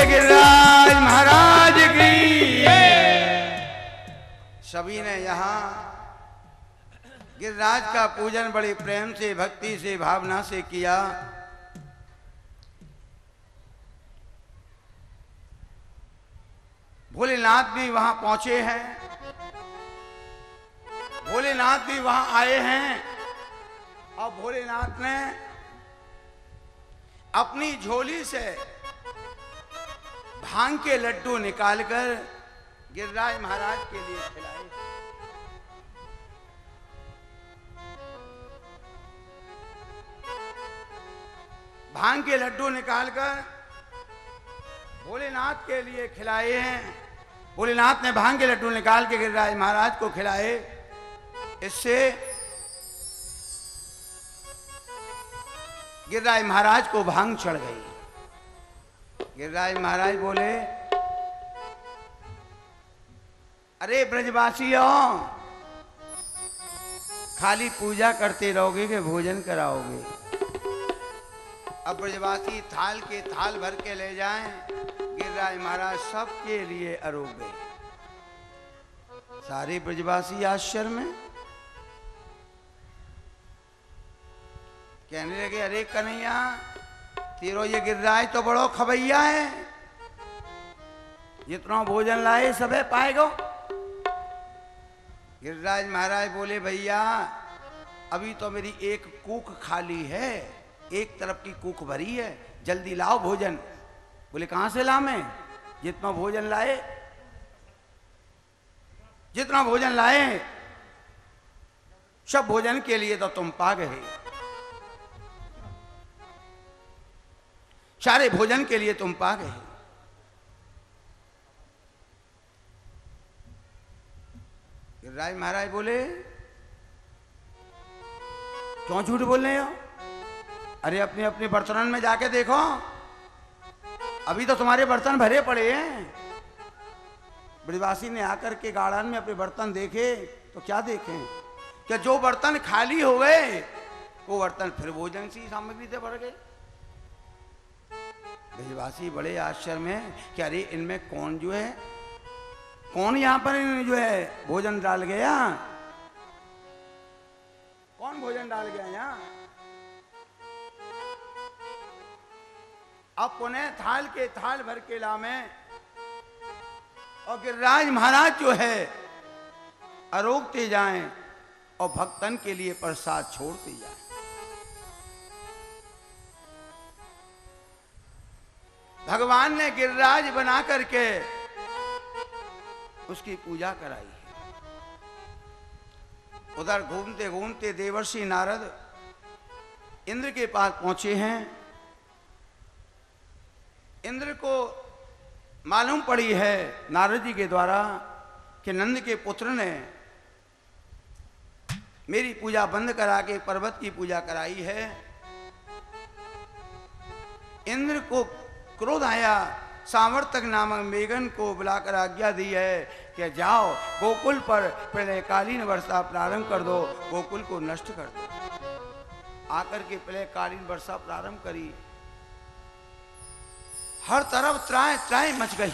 बोले गिरिराज महाराज की। सभी ने यहाँ गिरिराज का पूजन बड़े प्रेम से, भक्ति से, भावना से किया। भोलेनाथ भी वहां पहुंचे हैं, भोलेनाथ भी वहां आए हैं और भोलेनाथ ने अपनी झोली से भांग के लड्डू निकालकर गिरिराज महाराज के लिए खिलाए। भांग के लड्डू निकालकर भोलेनाथ के लिए खिलाए हैं। भोलेनाथ ने भांग के लड्डू निकाल के गिरिराज महाराज को खिलाए। इससे गिरिराज महाराज को भांग चढ़ गई। गिरिराज महाराज बोले, अरे ब्रजवासियों, खाली पूजा करते रहोगे कि भोजन कराओगे? अब ब्रजवासी थाल के थाल भर के ले जाएं। गिरिराज महाराज सबके लिए अरोग गए। सारे ब्रजवासी आश्चर्य में कहने लगे, अरे कन्हैया, तेरो ये गिरिराज तो बड़ो खबैया है, जितना भोजन लाए सबे पाएगो। गिरिराज महाराज बोले, भैया अभी तो मेरी एक कूक खाली है, एक तरफ की कूक भरी है, जल्दी लाओ भोजन। बोले, कहां से ला मैं? जितना भोजन लाए, जितना भोजन लाए सब भोजन के लिए तो तुम पा गए, सारे भोजन के लिए तुम पा गए। गिरिराज महाराज बोले, क्यों झूठ बोल रहे हो? अरे अपने अपने बर्तन में जाके देखो, अभी तो तुम्हारे बर्तन भरे पड़े हैं। ब्रजवासी ने आकर के गार्डन में अपने बर्तन देखे तो क्या देखें कि जो बर्तन खाली हो गए वो बर्तन फिर भोजन सी सामग्री से भर गए। ब्रजवासी बड़े आश्चर्य में कि अरे इनमें कौन जो है, कौन यहाँ पर जो है भोजन डाल गया, कौन भोजन डाल गया यहाँ? अब पुनः थाल के थाल भर के लामे और गिरिराज महाराज जो है अरोगते जाएं और भक्तन के लिए प्रसाद छोड़ते जाएं। भगवान ने गिरिराज बना करके उसकी पूजा कराई है। उधर घूमते घूमते देवर्षि नारद इंद्र के पास पहुंचे हैं। इंद्र को मालूम पड़ी है नारद जी के द्वारा कि नंद के पुत्र ने मेरी पूजा बंद करा के पर्वत की पूजा कराई है। इंद्र को क्रोध आया, सावर्तक नामक मेघन को बुलाकर आज्ञा दी है कि जाओ गोकुल पर प्रलयकालीन वर्षा प्रारंभ कर दो, गोकुल को नष्ट कर दो। आकर के प्रलयकालीन वर्षा प्रारंभ करी। हर तरफ त्राय त्राय मच गई।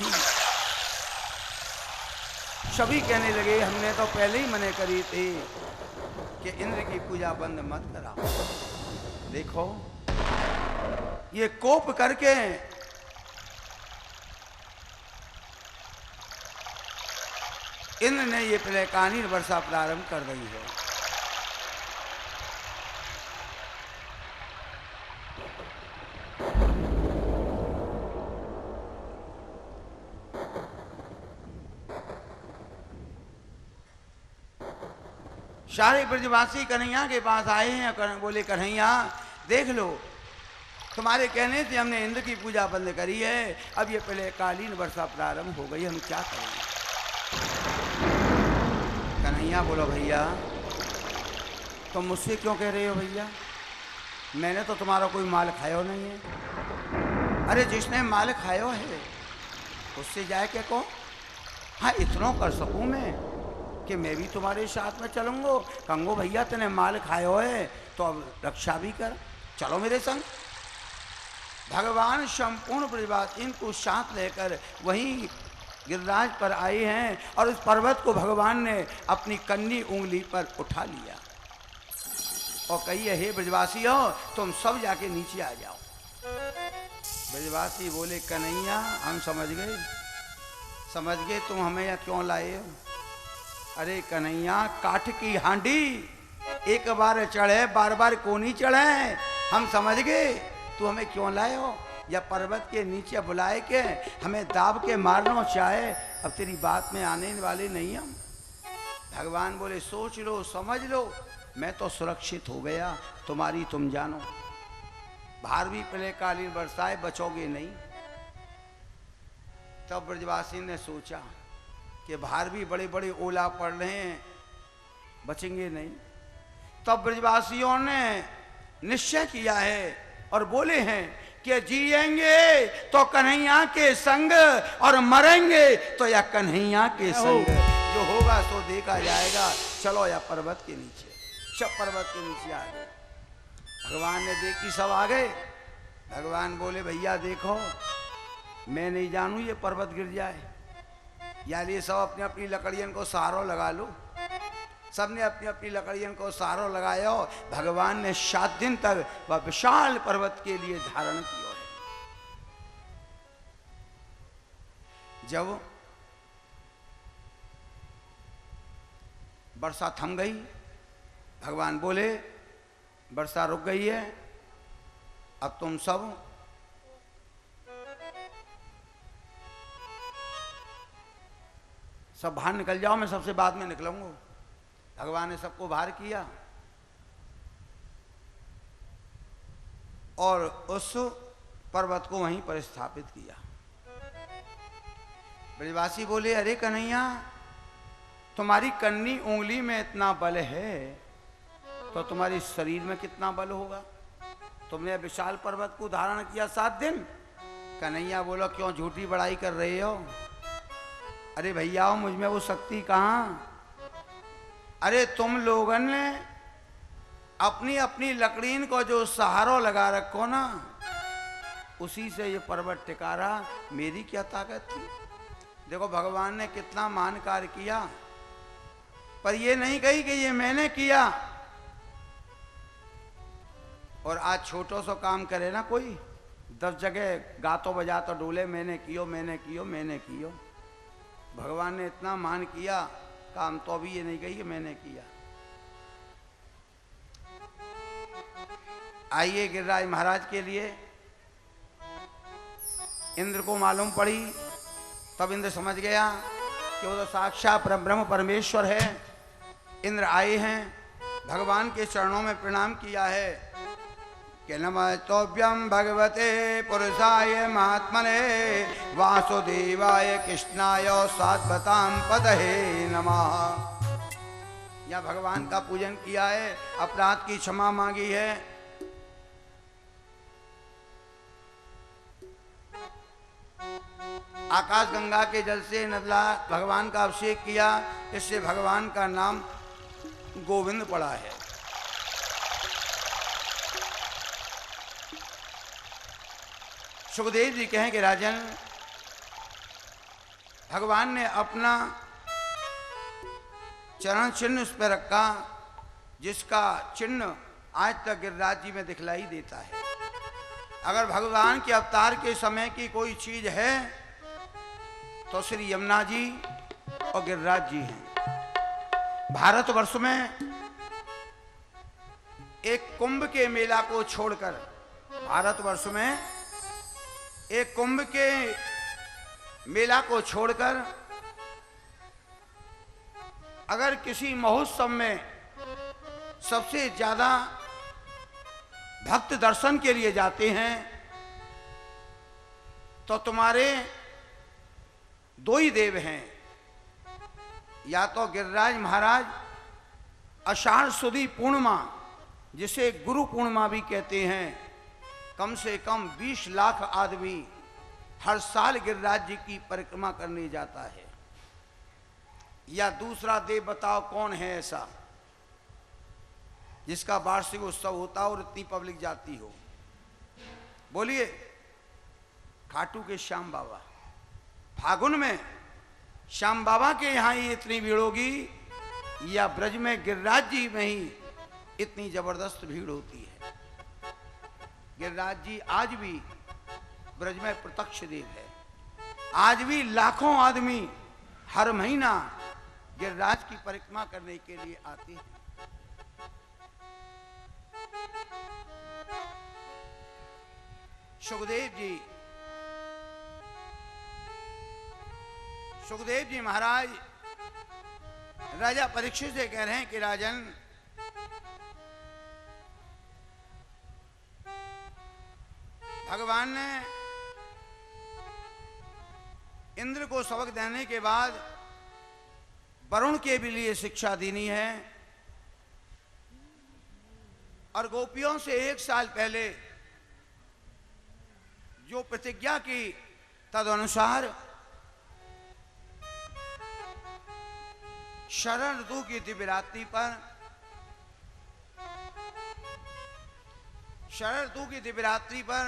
सभी कहने लगे, हमने तो पहले ही मने करी थी कि इंद्र की पूजा बंद मत कराओ। देखो ये कोप करके इंद्र ने ये प्रलयकालीन वर्षा प्रारंभ कर दी है। सारे ब्रजवासी कन्हैया के पास आए हैं। बोले, कन्हैया देख लो, तुम्हारे कहने से हमने इंद्र की पूजा बंद करी है, अब ये प्रलयकालीन वर्षा प्रारंभ हो गई, हम क्या करेंगे? कन्हैया बोलो, भैया तुम मुझसे क्यों कह रहे हो? भैया मैंने तो तुम्हारा कोई माल खायो नहीं है। अरे जिसने माल खायो है उससे जाए क्या को? हाँ इतना कर सकूं मैं कि मैं भी तुम्हारे साथ में चलूंगो, कहूंगो भैया तूने माल खायो है तो अब रक्षा भी कर, चलो मेरे संग। भगवान संपूर्ण ब्रजवासियों को साथ लेकर वहीं गिरिराज पर आए हैं और उस पर्वत को भगवान ने अपनी कन्नी उंगली पर उठा लिया और कहिए हे ब्रजवासियों तुम सब जाके नीचे आ जाओ। ब्रजवासी बोले कन्हैया हम समझ गए तुम हमें यहाँ क्यों लाए हो। अरे कन्हैया काठ की हांडी एक बार चढ़े बार बार को नहीं चढ़े, हम समझ गए तू हमें क्यों लाए हो। या पर्वत के नीचे बुलाए के हमें दाब के मारना चाहे, अब तेरी बात में आने वाले नहीं हम। भगवान बोले सोच लो समझ लो, मैं तो सुरक्षित हो गया, तुम्हारी तुम जानो। भारवी पहले कालीन बरसाए बचोगे नहीं। तब ब्रजवासी ने सोचा कि भारवी बड़े बड़े ओला पड़ रहे हैं, बचेंगे नहीं। तब ब्रजवासियों ने निश्चय किया है और बोले हैं कि जिएंगे तो कन्हैया के संग और मरेंगे तो या कन्हैया के संग, जो होगा सो देखा जाएगा। चलो या पर्वत के नीचे। सब पर्वत के नीचे आ गए। भगवान ने देखी सब आ गए। भगवान बोले भैया देखो मैं नहीं जानू ये पर्वत गिर जाए, यार ये सब अपनी अपनी लकड़ियों को सहारो लगा लो। सबने अपनी अपनी लकड़ियों को सहारो लगाया। भगवान ने 7 दिन तक वह विशाल पर्वत के लिए धारण किया है। जब वर्षा थम गई, भगवान बोले वर्षा रुक गई है, अब तुम सब बाहर निकल जाओ, मैं सबसे बाद में निकलूंगा। भगवान ने सबको बाहर किया और उस पर्वत को वहीं पर स्थापित किया। ब्रजवासी बोले अरे कन्हैया तुम्हारी कन्नी उंगली में इतना बल है तो तुम्हारे शरीर में कितना बल होगा। तुमने विशाल पर्वत को धारण किया 7 दिन। कन्हैया बोलो क्यों झूठी बड़ाई कर रहे हो। अरे भैया मुझ में वो शक्ति कहाँ। अरे तुम लोगों ने अपनी अपनी लकड़ीन को जो सहारो लगा रखो ना, उसी से ये पर्वत टिका रहा। मेरी क्या ताकत थी। देखो भगवान ने कितना मान कार्य किया, पर ये नहीं कही कि ये मैंने किया। और आज छोटो सो काम करे ना कोई, 10 जगह गातो बजा तो डोले मैंने कियो मैंने कियो मैंने कियो। भगवान ने इतना मान किया काम, तो अभी ये नहीं कही कि मैंने किया। आइए गिरिराज महाराज के लिए इंद्र को मालूम पड़ी, तब इंद्र समझ गया कि वो तो साक्षात ब्रह्म परमेश्वर है। इंद्र आए हैं, भगवान के चरणों में प्रणाम किया है कि नमस्तोभ्यं भगवते पुरुषाय महात्मने वासुदेवाय कृष्णाय सात्वतां पतये नमः। या भगवान का पूजन किया है, अपराध की क्षमा मांगी है। आकाश गंगा के जल से नदला भगवान का अभिषेक किया, इससे भगवान का नाम गोविंद पड़ा है। सुखदेव जी कहें कि राजन भगवान ने अपना चरण चिन्ह उस पर रखा, जिसका चिन्ह आज तक गिरिराज जी में दिखलाई देता है। अगर भगवान के अवतार के समय की कोई चीज है तो श्री यमुना जी और गिरिराज जी हैं। भारतवर्ष में एक कुंभ के मेला को छोड़कर, भारतवर्ष में एक कुंभ के मेला को छोड़कर अगर किसी महोत्सव में सबसे ज्यादा भक्त दर्शन के लिए जाते हैं तो तुम्हारे 2 ही देव हैं, या तो गिरिराज महाराज आषाढ़ सुदी पूर्णिमा, जिसे गुरु पूर्णिमा भी कहते हैं, कम से कम 20 लाख आदमी हर साल गिरिराज जी की परिक्रमा करने जाता है। या दूसरा देव बताओ कौन है ऐसा जिसका वार्षिक उत्सव होता और इतनी पब्लिक जाती हो। बोलिए। खाटू के श्याम बाबा, फागुन में श्याम बाबा के यहाँ ही इतनी भीड़ होगी या ब्रज में गिरिराज जी में ही इतनी जबरदस्त भीड़ होती है। गिरिराज जी आज भी ब्रज में प्रत्यक्ष देव है। आज भी लाखों आदमी हर महीना गिरिराज की परिक्रमा करने के लिए आते हैं। सुखदेव जी महाराज राजा परीक्षित से कह रहे हैं कि राजन, भगवान ने इंद्र को सबक देने के बाद वरुण के भी लिए शिक्षा देनी है और गोपियों से 1 साल पहले जो प्रतिज्ञा की तदनुसार शरद ऋतु की दिव्यरात्रि पर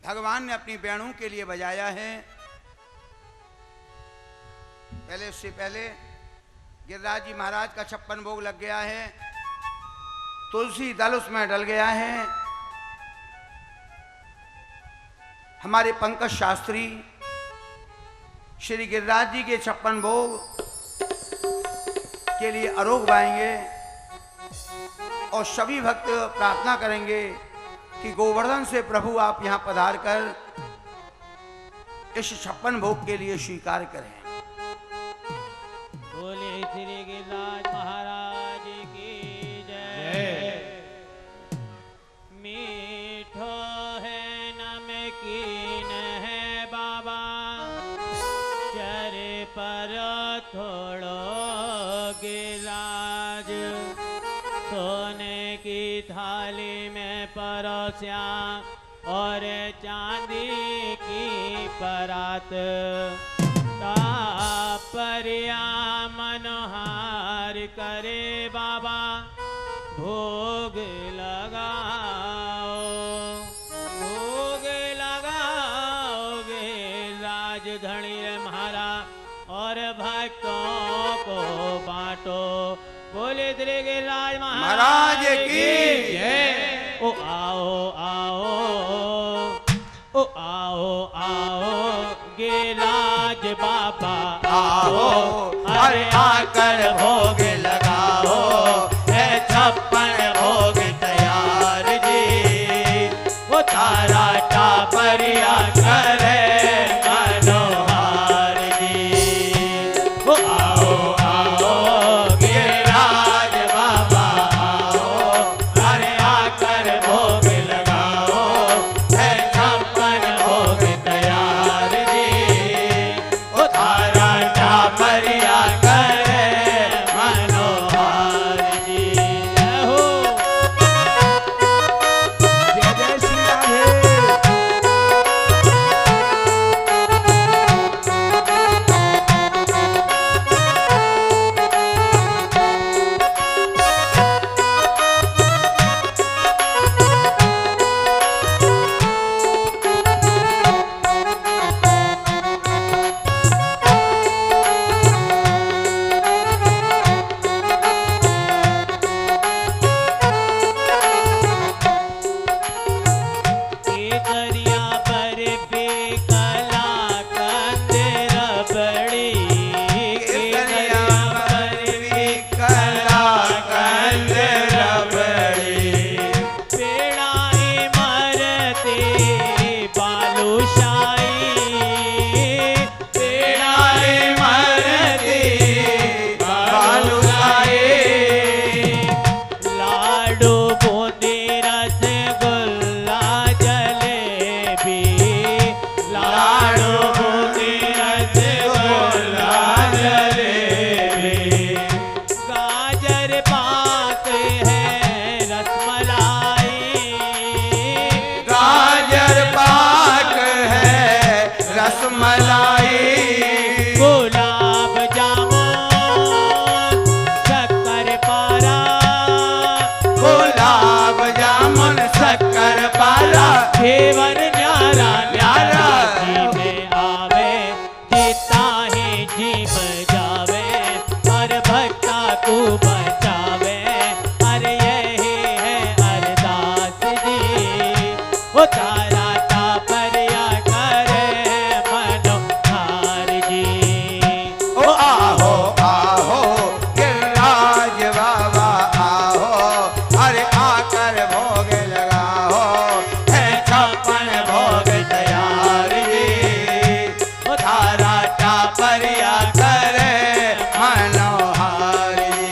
भगवान ने अपनी वेणु के लिए बजाया है। उससे पहले गिरिराज जी महाराज का 56 भोग लग गया है, तुलसी दल उसमें डल गया है। हमारे पंकज शास्त्री श्री गिरिराज जी के 56 भोग के लिए आरोग गाएंगे और सभी भक्त प्रार्थना करेंगे कि गोवर्धन से प्रभु आप यहां पधार कर इस 56 भोग के लिए स्वीकार करें। बोले श्री गिरिराज महाराज की जय। मीठो है नमकीन है बाबा, चरे पर थोड़ो गिलाज, सोने की थाली में परोसिया और चांदी की परात, तापरिया मनोहार करे बाबा भोग लगाओ, भोग लगाओगे राजधनी म्हारा और भक्तों को बांटो। बोले श्री गिरिराज महाराज की जय। ओ आओ आओ, ओ आओ आओ गिरिराज बाबा आओ, अरे आकर भोग लगाओ, है 56 भोग तैयार जी, वो तारा टापरिया करे मनोहार जी। वो आओ आओ गिरिराज बाबा आओ, अरे आकर भोग लगाओ, है 56 भोग तैयार जी, वो तारा टापरिया करे मनोहार जी। जय हो। जय जय श्री राधे। केतरिया बर्फी कला कंद रबड़ी, केतरिया बर्फी कला कंद रबड़ी, पेड़ा इमरती बालूशाही, पेड़ा इमरती बालूशाही, लाडू बूंदी रसगुल्ला जलेबी, लाडू बूंदी रसगुल्ला जलेबी, गाजर पाक है रसमलाई, गाजर पाक है रसमलाई, गुलाब जामुन शक्कर पारा, गुलाब जामुन शक्कर पारा, घेवर न्यारा न्यारा वो तारा टापरिया करे मनोहार जी। ओ आहो आहो गिरिराज बाबा आहो, अरे आकर भोग लगाओ, है 56 भोग तैयार जी। ओ तारा टापरिया करे मनोहार जी।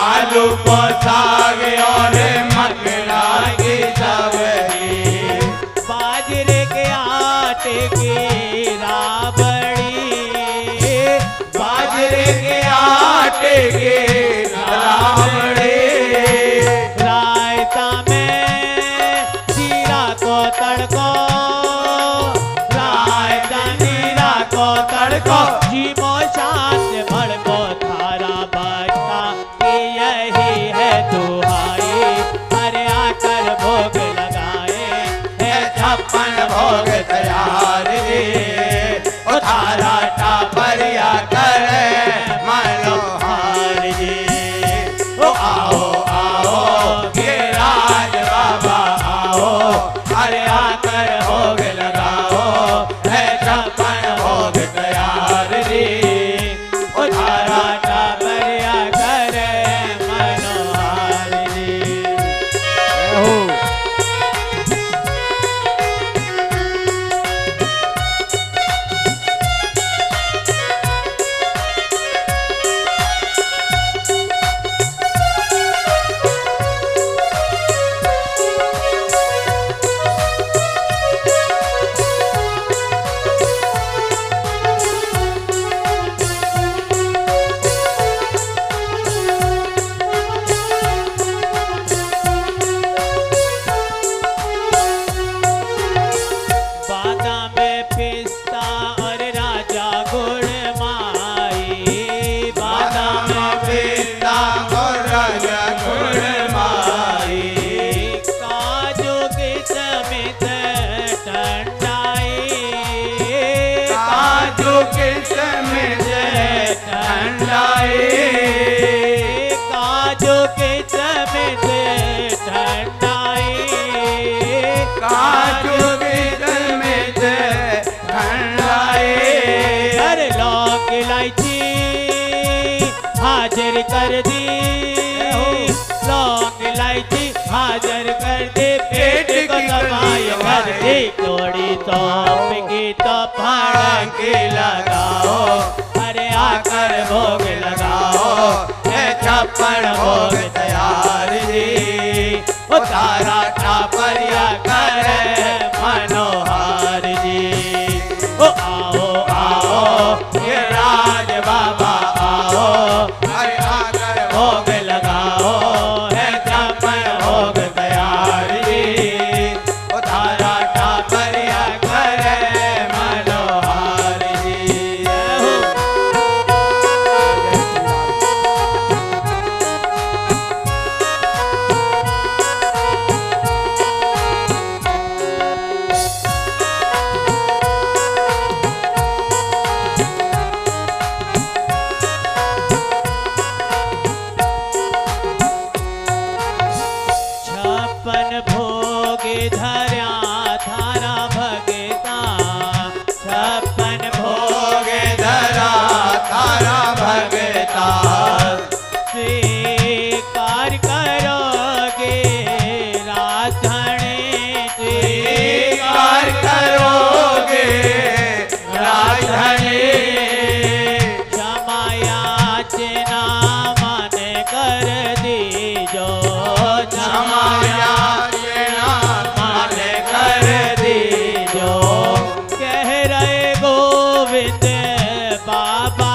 आलू को साग और मक्खना की सब्जी, बाजरे के आटे की राबड़ी, बाजरे के आटे की राबड़ी, रायता में जीरा को तड़को, रायता जीरा को तड़को, जीवो शांत भड़को थारा बचता कि यही है दुहाई, अरे आकर भोग लगाए है 56 भोग तैयार रे, ओ थारा टापरिया करे मनोहार जी। ओ आओ आओ गिरिराज बाबा आओ, अरे आकर भोग लगाओ है 56 भोग तैयार रे, ओ थारा काजू किशमिश ठंडाई काजू किशमिश ठंडाई काजू किशमिश ठंडाई अरे लौंग इलायची हाजिर कर दी लौंग इलायची हाजिर कर दे पेट को कमाई कर दे थोड़ी सौंफ की तो फाड़ के लगाओ अरे आकर भोग लगाओ है छप्पन भोग तैयार जी ओ तारा टापरिया करे मनोहार जी ओ आओ आओ ये राज बाबा आओ अरे आकर भोग लगाओ है छप्पन भोग तैयार जी ओ तारा टापरिया करे मनोहार जी छप्पन भोग धर्या थारा भगता छप्पन भोग भोग धरा तारा भगता स्वीकार करोगे राधणे स्वीकार करोगे राजधनी क्षमा याचना मन कर दीजो क्षमा याचना मान कर दीजो कह रहे गोविंद बाबा